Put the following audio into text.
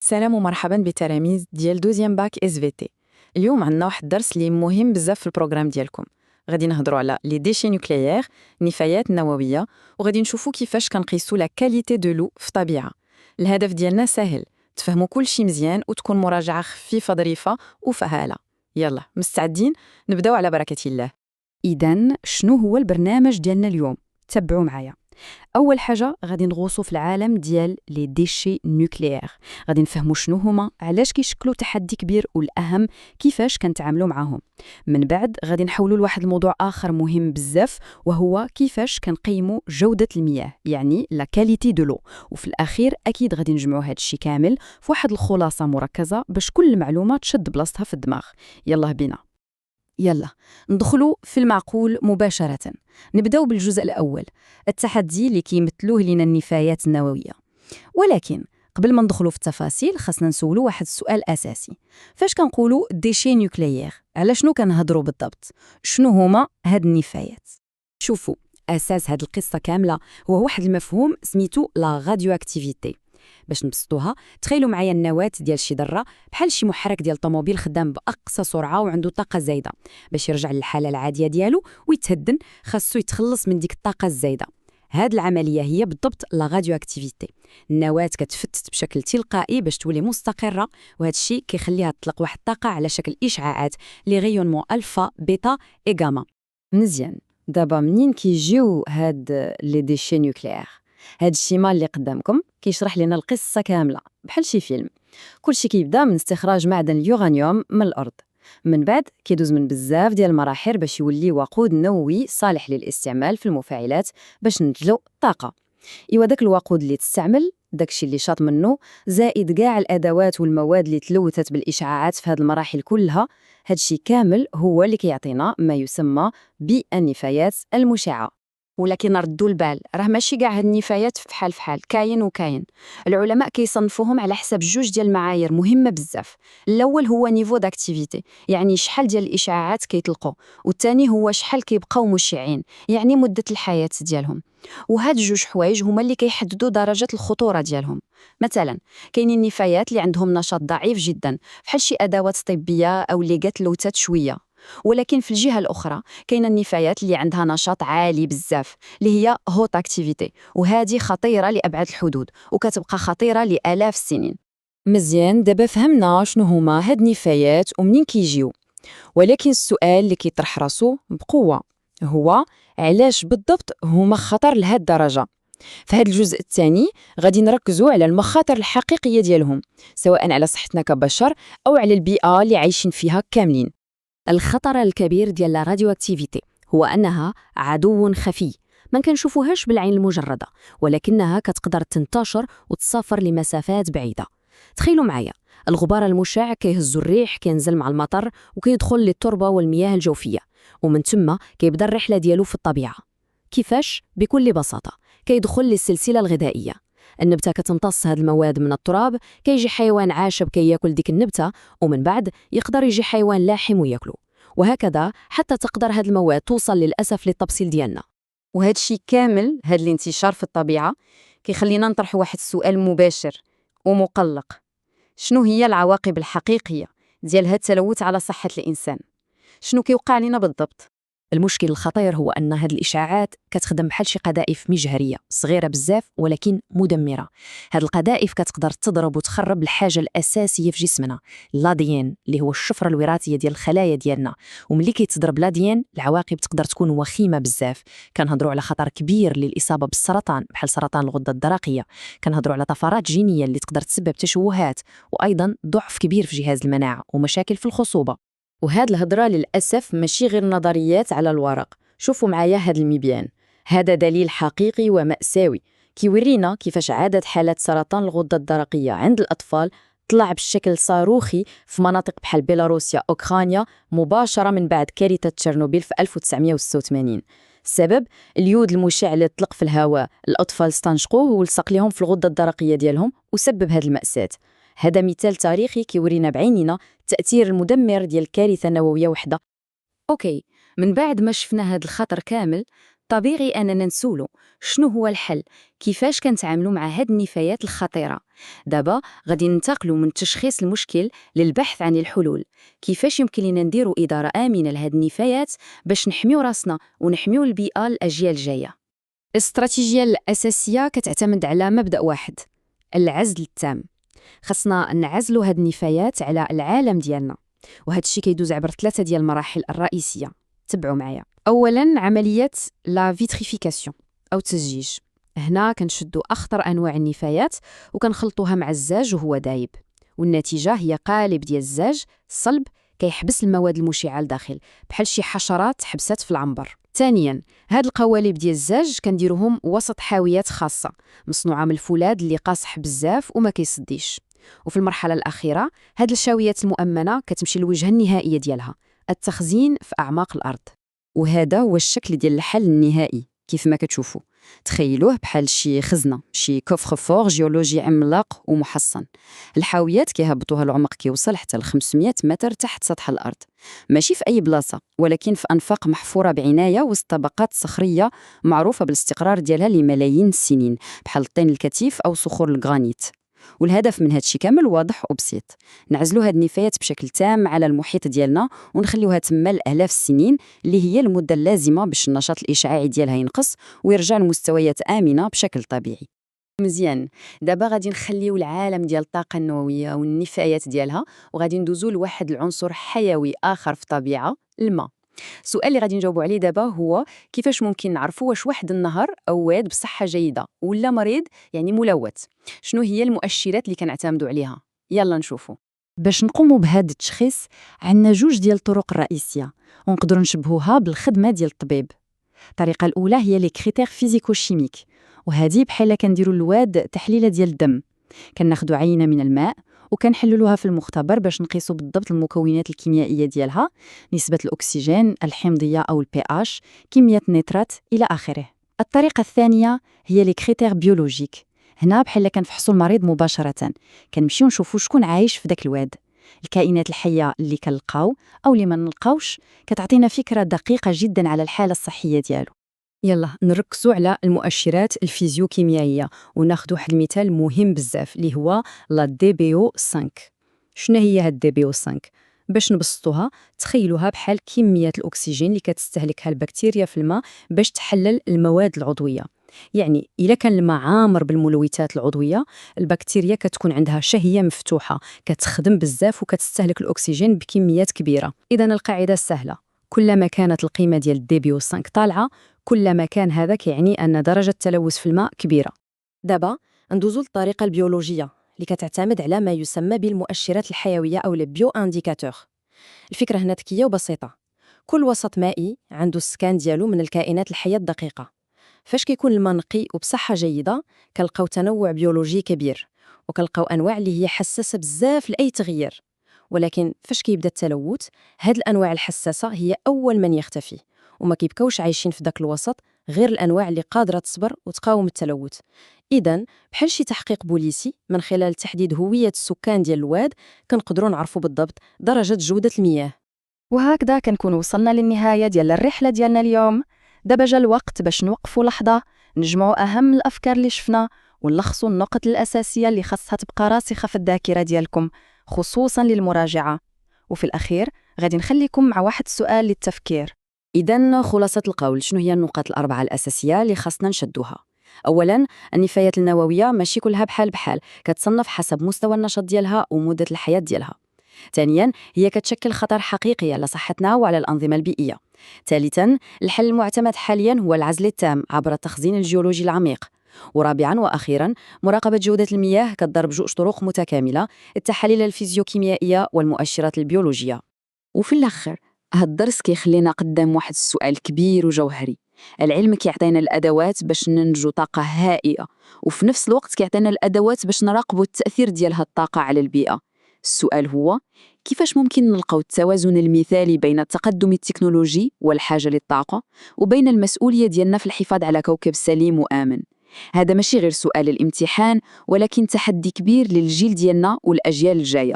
سلام ومرحبا بتلاميذ ديال دوزيام باك اس في تي. اليوم عندنا واحد الدرس اللي مهم بزاف في البروغرام ديالكم. غادي نهضروا على لي ديشي نوكليير، النفايات النوويه، وغادي نشوفوا كيفاش كنقيسوا لا كاليتي دو لو في الطبيعه. الهدف ديالنا سهل، تفهموا كل شيء مزيان وتكون مراجعه خفيفه ظريفه وفهاله. يلا مستعدين؟ نبداو على بركه الله. إذن شنو هو البرنامج ديالنا اليوم؟ تبعوا معايا. أول حاجة غادي نغوصوا في العالم ديال لي ديشي نوكليير، غادي نفهموا شنو هما، علاش كيشكلوا تحدي كبير، والأهم كيفاش كنتعاملوا معاهم. من بعد غادي نحولوا لواحد الموضوع آخر مهم بزاف، وهو كيفاش كنقيموا جودة المياه، يعني لا كاليتي دو لو. وفي الأخير أكيد غادي نجمعوا هاد الشيء كامل في واحد الخلاصة مركزة باش كل معلومة تشد بلاصتها في الدماغ. يلا بينا. يلا ندخلوا في المعقول مباشرة. نبداو بالجزء الأول، التحدي اللي كيمثلوه لنا النفايات النووية. ولكن قبل ما ندخلوا في التفاصيل خاصنا نسولوا واحد السؤال أساسي. فاش كنقولوا ديشي نوكليير، على شنو كنهضروا بالضبط؟ شنو هما هاد النفايات؟ شوفوا، أساس هاد القصة كاملة هو واحد المفهوم سميتو لا راديو أكتيفيتي. باش نبسطوها، تخيلوا معايا النواة ديال شي ذره بحال شي محرك ديال طوموبيل خدام باقصى سرعه وعنده طاقه زايده. باش يرجع للحاله العاديه ديالو ويتهدن، خاصو يتخلص من ديك الطاقه الزايده. هاد العمليه هي بالضبط لا راديو اكتيفيتي. النواه كتفتت بشكل تلقائي باش تولي مستقره، وهذا الشيء كيخليها تطلق واحد الطاقه على شكل اشعاعات لي غيونمون الفا بيتا اي غاما. مزيان، دابا منين كيجيو هاد لي ديشي نوكليير؟ هاد الشيما اللي قدامكم كيشرح لنا القصة كاملة بحال شي فيلم. كلشي كيبدا من استخراج معدن اليورانيوم من الأرض، من بعد كيدوز من بزاف ديال المراحل باش يولي وقود نووي صالح للاستعمال في المفاعلات باش ننتجو الطاقة. إوا داك الوقود اللي تستعمل، داكشي اللي شاط منه، زائد كاع الأدوات والمواد اللي تلوثت بالإشعاعات في هاد المراحل كلها، هادشي كامل هو اللي كيعطينا ما يسمى بالنفايات المشعة. ولكن ردوا البال، راه ماشي كاع هاد النفايات فحال كاين وكاين. العلماء كيصنفوهم على حسب جوج ديال المعايير مهمه بزاف. الاول هو نيفو داكتيفيتي، يعني شحال ديال الاشعاعات كيطلقوا، والثاني هو شحال كيبقاو مشعين، يعني مده الحياه ديالهم. وهاد جوج حوايج هما اللي كيحددوا درجه الخطوره ديالهم. مثلا كاينين النفايات اللي عندهم نشاط ضعيف جدا، بحال شي ادوات طبيه او اللي قات لوثات شويه. ولكن في الجهة الأخرى كاينة النفايات اللي عندها نشاط عالي بزاف، اللي هي هوت اكتيفيتي، وهذه خطيرة لأبعد الحدود وكتبقى خطيرة لآلاف السنين. مزيان، دابا فهمنا شنو هما هاد النفايات ومنين كيجيو. ولكن السؤال اللي كيطرح راسو بقوة هو علاش بالضبط هما خطر لهاد الدرجة؟ في هذا الجزء الثاني غادي نركزوا على المخاطر الحقيقية ديالهم، سواء على صحتنا كبشر أو على البيئة اللي عايشين فيها كاملين. الخطر الكبير ديال لا راديو اكتيفيتي هو أنها عدو خفي، ما كنشوفوهاش بالعين المجردة، ولكنها كتقدر تنتشر وتسافر لمسافات بعيدة. تخيلوا معايا، الغبار المشع كيهز الريح، كينزل مع المطر وكيدخل للتربة والمياه الجوفية، ومن ثم كيبدا الرحلة ديالو في الطبيعة. كيفاش؟ بكل بساطة، كيدخل للسلسلة الغذائية. النبتة كتمتص هاد المواد من التراب، كيجي حيوان عاشب كياكل ديك النبتة، ومن بعد يقدر يجي حيوان لاحم وياكله، وهكذا حتى تقدر هاد المواد توصل للأسف للتبصيل ديالنا. وهاد الشيء كامل، هاد الانتشار في الطبيعة، كيخلينا نطرح واحد السؤال مباشر ومقلق: شنو هي العواقب الحقيقية ديال هاد التلوث على صحة الإنسان؟ شنو كيوقع لنا بالضبط؟ المشكل الخطير هو أن هذه الإشعاعات كتخدم بحال شي قذائف مجهرية صغيرة بزاف ولكن مدمرة. هذه القذائف كتقدر تضرب وتخرب الحاجة الأساسية في جسمنا، لاديين اللي هو الشفرة الوراثية ديال الخلايا ديالنا. وملي كيتضرب لاديين، العواقب تقدر تكون وخيمة بزاف. كنهضروا على خطر كبير للإصابة بالسرطان بحال سرطان الغدة الدرقية، كنهضروا على طفرات جينية اللي تقدر تسبب تشوهات، وأيضا ضعف كبير في جهاز المناعة ومشاكل في الخصوبة. وهاد الهضرة للأسف ماشي غير نظريات على الورق. شوفوا معايا هاد المبيان، هذا دليل حقيقي ومأساوي كيورينا كيفاش عدد حالات سرطان الغدة الدرقية عند الأطفال طلع بشكل صاروخي في مناطق بحال بيلاروسيا أوكرانيا مباشرة من بعد كارثة تشيرنوبيل في 1986. السبب اليود المشع اللي طلق في الهواء، الأطفال استنشقوه ولصق لهم في الغدة الدرقية ديالهم وسبب هاد المأساة. هذا مثال تاريخي كيورينا بعيننا التأثير المدمر ديال كارثة نووية وحدة. أوكي، من بعد ما شفنا هاد الخطر كامل، طبيعي أننا نسولو شنو هو الحل، كيفاش كنتعاملوا مع هاد النفايات الخطيرة. دابا غادي ننتقلوا من تشخيص المشكل للبحث عن الحلول، كيفاش يمكن لنا نديروا إدارة آمنة لهاد النفايات باش نحميو راسنا ونحميو البيئة للأجيال الجاية. الاستراتيجية الأساسية كتعتمد على مبدأ واحد: العزل التام. خصنا نعزلوا هاد النفايات على العالم ديالنا، وهذا الشيء كيدوز عبر 3 ديال المراحل الرئيسية. تبعوا معايا. أولاً عملية لا فيتريفيكاسيون أو التزجيج. هنا كنشدوا أخطر أنواع النفايات وكنخلطوها مع الزاج وهو دايب، والنتيجة هي قالب ديال الزاج صلب كيحبس المواد المشعة لداخل، بحال شي حشرات حبسات في العنبر. ثانياً، هاد القوالب ديال الزاج كنديروهم وسط حاويات خاصة مصنوعة من الفولاذ اللي قاصح بزاف وما كيصديش. وفي المرحلة الأخيرة هاد الشاويات المؤمنة كتمشي للوجهة النهائية ديالها، التخزين في أعماق الأرض. وهذا هو الشكل ديال الحل النهائي كيف ما كتشوفوا. تخيلوه بحال شي خزنة، شي كوفر فور جيولوجي عملاق ومحصن. الحاويات كيهبطوها العمق كيوصل حتى ل 500 متر تحت سطح الأرض، ماشي في أي بلاصة ولكن في أنفاق محفورة بعناية وسط طبقات صخرية معروفة بالاستقرار ديالها لملايين السنين، بحال الطين الكثيف أو صخور الغرانيت. والهدف من هادشي كامل واضح وبسيط: نعزلوا هاد النفايات بشكل تام على المحيط ديالنا ونخليوها تما لآلاف السنين، اللي هي المدة اللازمة باش النشاط الإشعاعي ديالها ينقص ويرجع لمستويات آمنة بشكل طبيعي. مزيان، دابا غادي نخليو العالم ديال الطاقة النووية والنفايات ديالها وغادي ندوزو لواحد العنصر حيوي آخر في الطبيعة: الماء. السؤال اللي غادي نجاوبوا عليه دابا هو كيفاش ممكن نعرفوا واش واحد النهر أو واد بصحة جيدة ولا مريض، يعني ملوث. شنو هي المؤشرات اللي كنعتمدوا عليها؟ يلا نشوفوا. باش نقوموا بهذا التشخيص عندنا 2 ديال الطرق الرئيسية ونقدروا نشبهوها بالخدمة ديال الطبيب. الطريقة الأولى هي لي كريتير فيزيكو-شيميك، وهذه بحال كنديروا الواد تحليلة ديال الدم. كناخدوا عينة من الماء وكنحللوها في المختبر باش نقيسوا بالضبط المكونات الكيميائية ديالها، نسبة الأكسجين، الحمضية أو الPH، كمية النيترات إلى آخره. الطريقة الثانية هي لي كريتير بيولوجيك. هنا بحال كنفحصوا المريض مباشرة، كنمشيو نشوفوا شكون عايش في داك الواد. الكائنات الحية اللي كنلقاو أو اللي ما نلقاوش كتعطينا فكرة دقيقة جدا على الحالة الصحية ديالو. يلا نركزوا على المؤشرات الفيزيوكيميائية وناخذ واحد المثال مهم بزاف اللي هو لا DBO5. شنو هي هاد DBO5؟ باش نبسطوها تخيلوها بحال كمية الأكسجين اللي كتستهلكها البكتيريا في الماء باش تحلل المواد العضوية. يعني إلا كان الماء عامر بالملوثات العضوية، البكتيريا كتكون عندها شهية مفتوحة، كتخدم بزاف وكتستهلك الأكسجين بكميات كبيرة. إذا القاعدة سهلة: كلما كانت القيمة ديال DBO5 طالعة، كلما كان هذا كيعني أن درجة التلوث في الماء كبيرة. دابا ندوزو للطريقة البيولوجية اللي كتعتمد على ما يسمى بالمؤشرات الحيوية أو البيو انديكاتور. الفكرة هنا ذكية وبسيطة. كل وسط مائي عنده السكان ديالو من الكائنات الحية الدقيقة. فاش كيكون الماء نقي وبصحة جيدة كنلقاو تنوع بيولوجي كبير، وكنلقاو أنواع اللي هي حساسة بزاف لأي تغيير. ولكن فاش كيبدا التلوث، هاد الأنواع الحساسة هي أول من يختفي، وما كيبقاوش عايشين في داك الوسط غير الأنواع اللي قادرة تصبر وتقاوم التلوث. إذن بحال شي تحقيق بوليسي، من خلال تحديد هوية السكان ديال الواد كنقدروا نعرفوا بالضبط درجة جودة المياه. وهكذا كنكون وصلنا للنهاية ديال الرحلة ديالنا اليوم. دابا جا الوقت باش نوقفوا لحظة، نجمعوا أهم الأفكار اللي شفنا ونلخصوا النقط الأساسية اللي خاصها تبقى راسخة في الذاكرة ديالكم، خصوصاً للمراجعة. وفي الأخير غادي نخليكم مع واحد السؤال للتفكير. إذن خلاصة القول، شنو هي النقاط الأربعة الأساسية اللي خاصنا نشدوها؟ أولاً، النفايات النووية ماشي كلها بحال بحال، كتصنف حسب مستوى النشاط ديالها ومدة الحياة ديالها. ثانياً، هي كتشكل خطر حقيقي على صحتنا وعلى الأنظمة البيئية. ثالثاً، الحل المعتمد حالياً هو العزل التام عبر التخزين الجيولوجي العميق. ورابعاً وأخيراً، مراقبة جودة المياه كتضرب 2 طرق متكاملة: التحاليل الفيزيوكيميائية والمؤشرات البيولوجية. وفي الآخر، هاد الدرس كيخلينا قدام واحد السؤال كبير وجوهري. العلم كيعطينا الأدوات باش ننتجو طاقة هائلة، وفي نفس الوقت كيعطينا الأدوات باش نراقبوا التأثير ديال هاد الطاقة على البيئة. السؤال هو: كيفاش ممكن نلقاو التوازن المثالي بين التقدم التكنولوجي والحاجة للطاقة وبين المسؤولية ديالنا في الحفاظ على كوكب سليم وآمن؟ هذا ماشي غير سؤال الامتحان، ولكن تحدي كبير للجيل ديالنا والأجيال الجاية.